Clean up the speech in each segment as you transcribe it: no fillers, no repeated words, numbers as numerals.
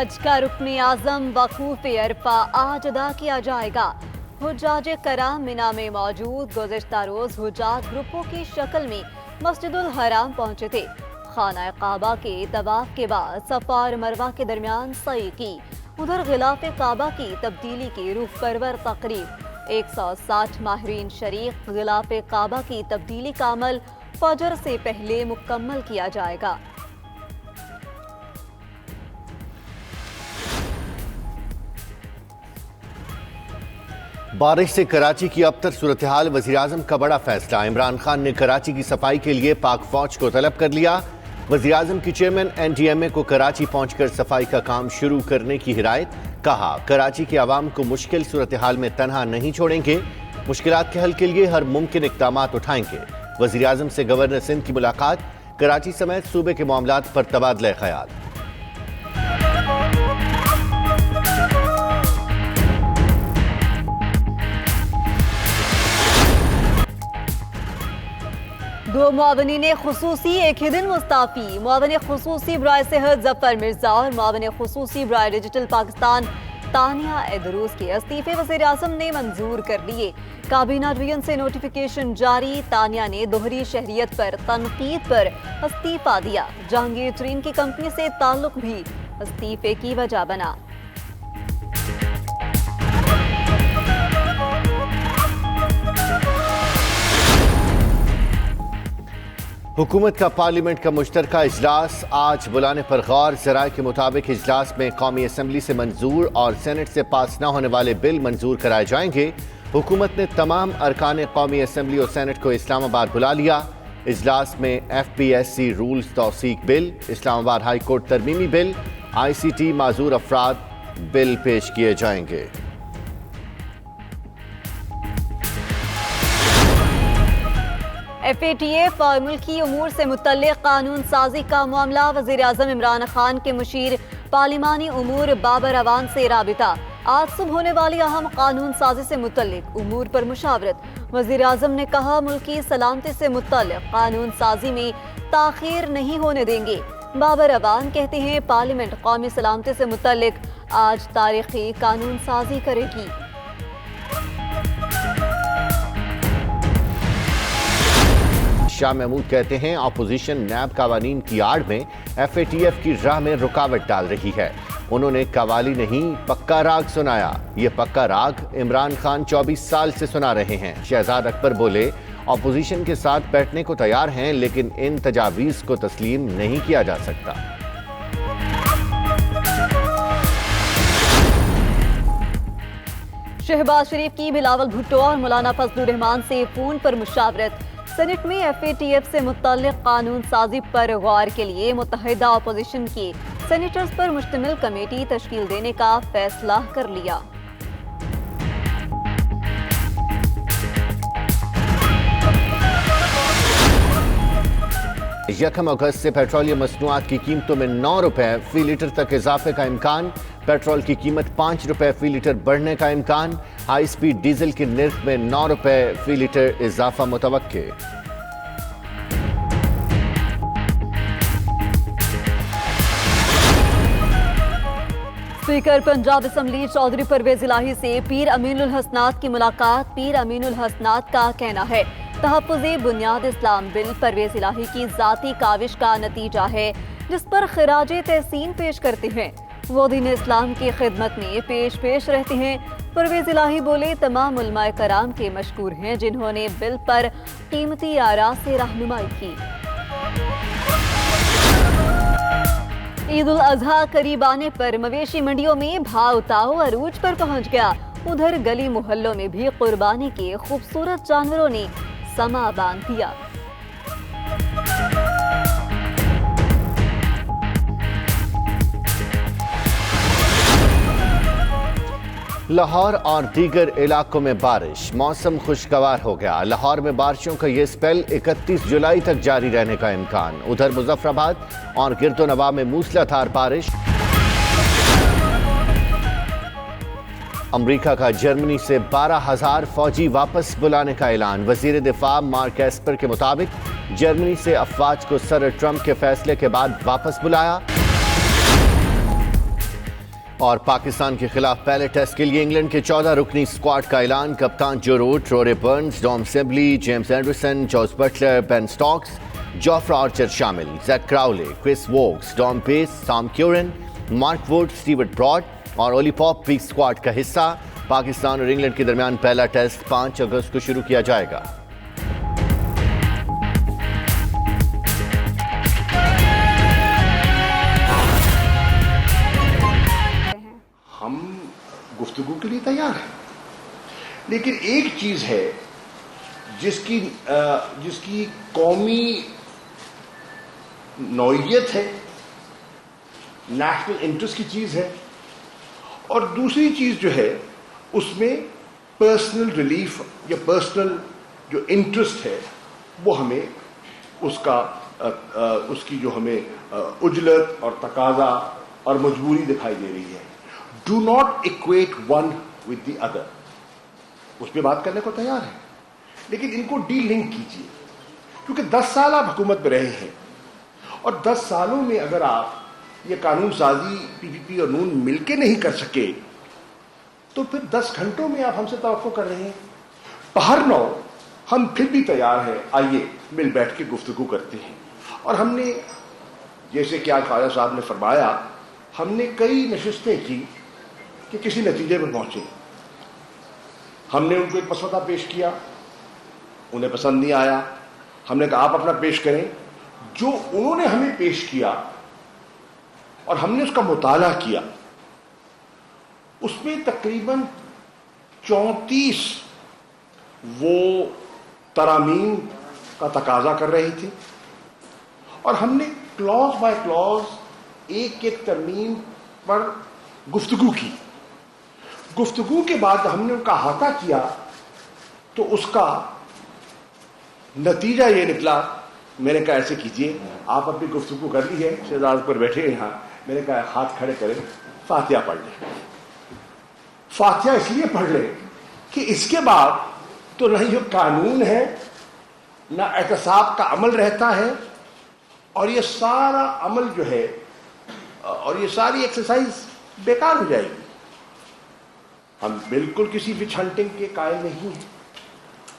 हज का रुकन आज़म वकूफ़ अरफा आज अदा किया जाएगा। हुज्जाज कराम मिना में मौजूद गुज़िश्ता रोज हुज्जाज ग्रुपों की शक्ल में मस्जिदुल हराम पहुंचे थे। खाना काबा के तवाफ के बाद सफा और मरवा के दरमियान सई की। उधर गिलाफ काबा की तब्दीली की रूह परवर तकरीब 160 माहिरीन शरीक। गिलाफ काबा की तब्दीली का अमल फजर से पहले मुकम्मल किया जाएगा। बारिश से कराची की अबतर सूरत हाल। वज़ीर-ए-आज़म का बड़ा फैसला। इमरान खान ने कराची की सफाई के लिए पाक फौज को तलब कर लिया। वज़ीर-ए-आज़म की चेयरमैन NDMA को कराची पहुंचकर सफाई का काम शुरू करने की हिदायत। कहा, कराची के आवाम को मुश्किल सूरत हाल में तनहा नहीं छोड़ेंगे, मुश्किलात के हल के लिए हर मुमकिन इक़दामात उठाएंगे। वज़ीर-ए-आज़म से गवर्नर सिंध की मुलाकात। कराची समेत सूबे के मामलात पर तबादला ख्याल। दो मुआवनीन खुसूसी एक ही दिन मुस्ताफी। मुआवन खुसूसी बराए सेहत जफर मिर्जा और मुआवन खुसूसी बराए डिजिटल पाकिस्तान तानिया एदरूस के इस्तीफे वज़ीर-ए-आज़म ने मंजूर कर लिए। काबीना डिवीजन से नोटिफिकेशन जारी। तानिया ने दोहरी शहरियत पर तनकीद पर इस्तीफा दिया। जहांगीर तरीन की कंपनी से ताल्लुक भी इस्तीफे की वजह बना। हुकूमत का पार्लियामेंट का मुश्तरका इजलास आज बुलाने पर गौर। ज़राए के मुताबिक इजलास में कौमी असम्बली से मंजूर और सेनेट से पास न होने वाले बिल मंजूर कराए जाएंगे। हुकूमत ने तमाम अरकान कौमी असम्बली और सेनेट को इस्लामाबाद बुला लिया। इजलास में FPSC रूल्स तौसीक बिल, इस्लामाबाद हाई कोर्ट तरमीमी बिल, ICT माजूर अफराद बिल पेश किए जाएंगे। FATF और मुल्की उमूर से मुतल्लिक़ कानून साजी का मामला। वज़ीर-ए-आज़म इमरान खान के मुशीर पार्लिमानी उमूर बाबर अवान से राबिता। आज सुबह होने वाली अहम कानून साजी से मुतल्लिक़ उमूर पर मुशावरत। वज़ीर-ए-आज़म ने कहा, मुल्की सलामती से मुतल्लिक़ कानून साजी में ताख़ीर नहीं होने देंगे। बाबर अवान कहते हैं, पार्लियामेंट कौमी सलामती से मुतल्लिक़ आज तारीख़ी कानून साजी करेगी। शाह महमूद कहते हैं, अपोजिशन नैब कवानीन की आड़ में FATF की राह में रुकावट डाल रही है। उन्होंने कवाली नहीं पक्का राग सुनाया। ये पक्का राग इमरान खान 24 साल से सुना रहे हैं। शहजाद अकबर बोले, अपोजिशन के साथ बैठने को तैयार हैं, लेकिन इन तजावीज़ को तस्लीम नहीं किया जा सकता। शहबाज शरीफ की बिलावल भुट्टो और मौलाना फजलुर रहमान से फोन पर मुशावरत। सेनेट में FATF से मुतल्लिक़ कानून साजी पर गौर के लिए मुत्तहिदा अपोजिशन के सेनेटर्स पर मुश्तमिल कमेटी तश्कील देने का फैसला कर लिया। यकम अगस्त से पेट्रोलियम मसनूआत की कीमतों में 9 रुपए फी लीटर तक इजाफे का इम्कान। पेट्रोल की कीमत 5 रुपए फी लीटर बढ़ने का इम्कान। हाई स्पीड डीजल के निर्ख में 9 रुपए फी लीटर इजाफा मुतवक्के। स्पीकर पंजाब असम्बली चौधरी परवेज इलाही से पीर अमीनुल हसनात की मुलाकात। पीर अमीनुल हसनात का कहना है, तहफ़्फ़ुज़े बुनियाद इस्लाम बिल परवेज इलाही की ज़ाती काविश का नतीजा है, जिस पर खिराजे तहसीन पेश करते हैं। वो दीन इस्लाम की खिदमत में पेश रहते हैं। परवेज इलाही बोले, तमाम उलमाए कराम के मशकूर हैं जिन्होंने बिल पर कीमती आरा से रहनुमाई की। ईद उल अजहा करीब आने पर मवेशी मंडियों में भाव उताव अरूज पर पहुंच गया। उधर गली मोहल्लों में भी कुर्बानी के खूबसूरत जानवरों ने समा बांध दिया। लाहौर और दीगर इलाकों में बारिश। मौसम खुशगवार हो गया। लाहौर में बारिशों का ये स्पेल 31 जुलाई तक जारी रहने का इम्कान। उधर मुजफ्फराबाद और गिरदोनवा में मूसलाधार बारिश। अमेरिका का जर्मनी से 12,000 फौजी वापस बुलाने का ऐलान। वजीर दिफा मार्क एस्पर के मुताबिक जर्मनी से अफवाज को सदर ट्रंप के फैसले के बाद वापस बुलाया। اور پاکستان کے خلاف پہلے ٹیسٹ کے لیے انگلینڈ کے 14 رکنی اسکواڈ کا اعلان. کپتان Joe Root, Rory Burns, Dom Sibley, James Anderson, Jos Buttler, Ben Stokes, Jofra Archer شامل. Zak Crawley, Chris Woakes, Dom Bess, Tom Curran, Mark Wood, Stuart Broad اور اولی پاپ بھی اسکواڈ کا حصہ. پاکستان اور انگلینڈ کے درمیان پہلا ٹیسٹ 5 اگست کو شروع کیا جائے گا. ہم گفتگو کے لیے تیار ہیں، لیکن ایک چیز ہے جس کی قومی نوعیت ہے، نیشنل انٹرسٹ کی چیز ہے، اور دوسری چیز جو ہے اس میں پرسنل ریلیف یا پرسنل جو انٹرسٹ ہے وہ ہمیں اس کی جو ہمیں عجلت اور تقاضا اور مجبوری دکھائی دے رہی ہے. Do not equate one with the other. اس پہ بات کرنے کو تیار ہے، لیکن ان کو ڈی لنک کیجیے، کیونکہ 10 سال آپ حکومت میں رہے ہیں، اور 10 سالوں میں اگر آپ یہ قانون سازی پی پی پی اور نون مل کے نہیں کر سکے تو پھر 10 گھنٹوں میں آپ ہم سے توقع کر رہے ہیں. بہر نو ہم پھر بھی تیار ہیں، آئیے مل بیٹھ کے گفتگو کرتے ہیں. اور ہم نے جیسے کہ آج خواجہ صاحب نے فرمایا، ہم نے کئی نشستیں کی کہ کسی نتیجے پر پہنچے. ہم نے ان کو ایک مسودہ پیش کیا، انہیں پسند نہیں آیا. ہم نے کہا آپ اپنا پیش کریں. جو انہوں نے ہمیں پیش کیا اور ہم نے اس کا مطالعہ کیا، اس میں تقریباً 34 وہ ترامیم کا تقاضا کر رہے تھے، اور ہم نے کلوز بائی کلوز ایک ایک ترمیم پر گفتگو کی. گفتگو کے بعد ہم نے ان کا احاطہ کیا تو اس کا نتیجہ یہ نکلا. میں نے کہا ایسے کیجئے، آپ اپنی گفتگو کر لی ہے، شہزاد پر بیٹھے ہیں یہاں، میں نے کہا ہاتھ کھڑے کریں، فاتحہ پڑھ لیں. فاتحہ اس لیے پڑھ لیں کہ اس کے بعد تو نہ یہ قانون ہے، نہ احتساب کا عمل رہتا ہے، اور یہ سارا عمل جو ہے اور یہ ساری ایکسرسائز بیکار ہو جائے گی. ہم بالکل کسی وچ ہنٹنگ کے قائل نہیں ہیں.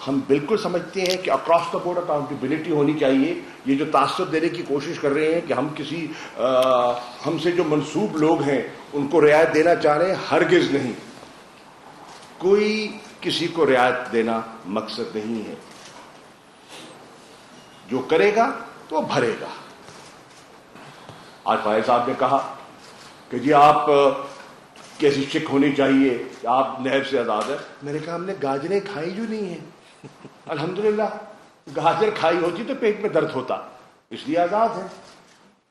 ہم بالکل سمجھتے ہیں کہ اکراس دا بورڈ اکاؤنٹیبلٹی ہونی چاہیے. یہ جو تعصب دینے کی کوشش کر رہے ہیں کہ ہم سے جو منسوب لوگ ہیں ان کو رعایت دینا چاہ رہے ہیں، ہرگز نہیں. کوئی کسی کو رعایت دینا مقصد نہیں ہے. جو کرے گا تو وہ بھرے گا. آج بھائی صاحب نے کہا کہ جی آپ کیسی شک ہونی چاہیے کہ آپ نیب سے آزاد ہے. میں نے کہا ہم نے گاجریں کھائی جو نہیں ہیں. الحمدللہ گاجر کھائی ہوتی تو پیٹ میں درد ہوتا، اس لیے آزاد ہے.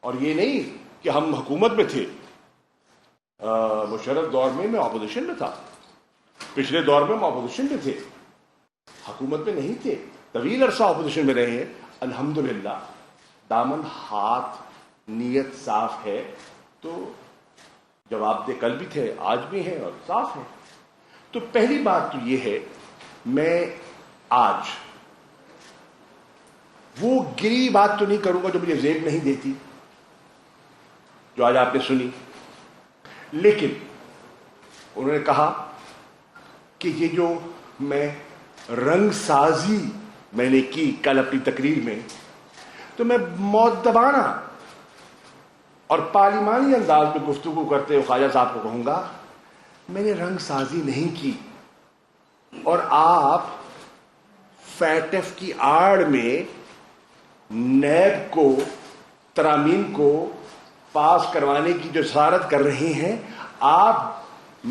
اور یہ نہیں کہ ہم حکومت میں تھے. مشرف دور میں اپوزیشن میں تھا، پچھلے دور میں ہم اپوزیشن میں تھے، حکومت میں نہیں تھے. طویل عرصہ اپوزیشن میں رہے ہیں. الحمدللہ دامن ہاتھ نیت صاف ہے تو جواب دہ کل بھی تھے، آج بھی ہیں اور صاف ہے. تو پہلی بات تو یہ ہے، میں آج وہ گری بات تو نہیں کروں گا جو مجھے زیب نہیں دیتی، جو آج آپ نے سنی. لیکن انہوں نے کہا کہ یہ جو میں رنگ سازی میں نے کی کل اپنی تقریر میں، تو میں مؤدبانہ اور پارلیمانی انداز میں گفتگو کرتے ہوئے خواجہ صاحب کو کہوں گا، میں نے رنگ سازی نہیں کی. اور آپ فیٹ ایف کی آڑ میں نیب کو ترامیم کو پاس کروانے کی جو جسارت کر رہے ہیں،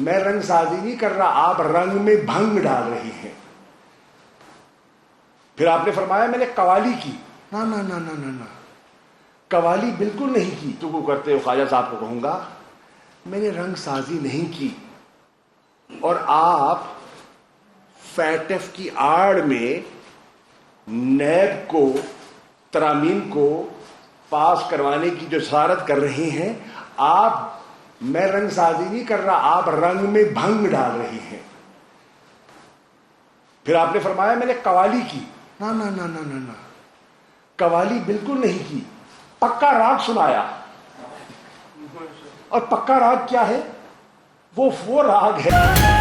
میں رنگ سازی نہیں کر رہا، آپ رنگ میں بھنگ ڈال رہے ہیں. پھر آپ نے فرمایا میں نے قوالی کی. نہ نہ نہ نہ نہ نہ، قوالی بالکل نہیں کی. تو وہ کرتے ہوئے خواجہ صاحب کو کہوں گا، میں نے رنگ سازی نہیں کی. اور آپ فیٹ ایف کی آڑ میں نیب کو ترامیم کو پاس کروانے کی جو جسارت کر رہے ہیں، میں رنگ سازی نہیں کر رہا، آپ رنگ میں بھنگ ڈال رہے ہیں. پھر آپ نے فرمایا میں نے قوالی کی. نہ نہ نہ نہ نہ، قوالی بالکل نہیں کی. پکا راگ سنایا. اور پکا راگ کیا ہے؟ वो राग है।